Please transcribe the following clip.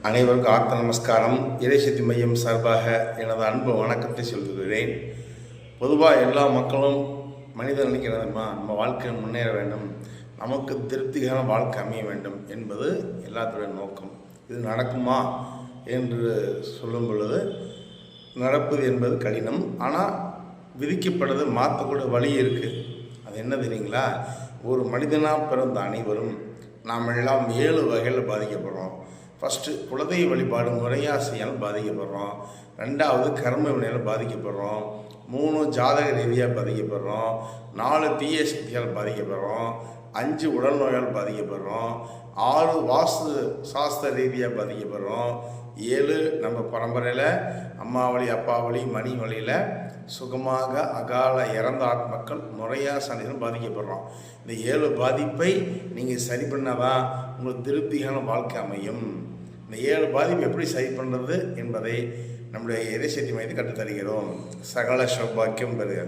அனைவருக்கும் ஆர்த்த நமஸ்காரம். இறைசக்தி மையம் சார்பாக எனது அன்பு வணக்கத்தை சொல்கிறேன். பொதுவாக எல்லா மக்களும் மனிதன் நினைக்கிறதுமா, நம்ம வாழ்க்கை முன்னேற வேண்டும், நமக்கு திருப்திகரமான வாழ்க்கை அமைய வேண்டும் என்பது எல்லாத்துடைய நோக்கம். இது நடக்குமா என்று சொல்லும் பொழுது நடப்பது என்பது கடினம். ஆனால் விதிக்கப்படுறது மாற்றக்கூடிய வழி இருக்குது. அது என்ன தெரியுங்களா? ஒரு மனிதனாக பிறந்த அனைவரும் நாம் எல்லாம் 7 வகையில் பாதிக்கப்படுறோம். ஃபஸ்ட்டு குலதெய்வ வழிபாடு முறையாக செய்யாமல் பாதிக்கப்படுறோம். 2வது கர்ம வினையால் பாதிக்கப்படுறோம். 3 ஜாதக ரீதியாக பாதிக்கப்படுறோம். 4 தீய சக்தியால் பாதிக்கப்படுறோம். 5 உடல் நோயால் பாதிக்கப்படுறோம். 6 வாஸ்து சாஸ்திர ரீதியாக பாதிக்கப்படுறோம். 7 நம்ம பரம்பரையில் அம்மா வழி அப்பா வழி மணி வழியில் சுகமாக அகால இறந்த ஆத்மக்கள் முறையாக சனிகள் பாதிக்கப்படுறோம். இந்த 7 பாதிப்பை நீங்கள் சரி பண்ணாதான் உங்களுக்கு திருப்தியான வாழ்க்கை அமையும். இந்த 7 பாதிப்பு எப்படி சரி பண்ணுறது என்பதை நம்முடைய இறைசக்தி மையத்தை கற்றுத்தருகிறோம். சகல சௌபாக்கியம் பெறுக.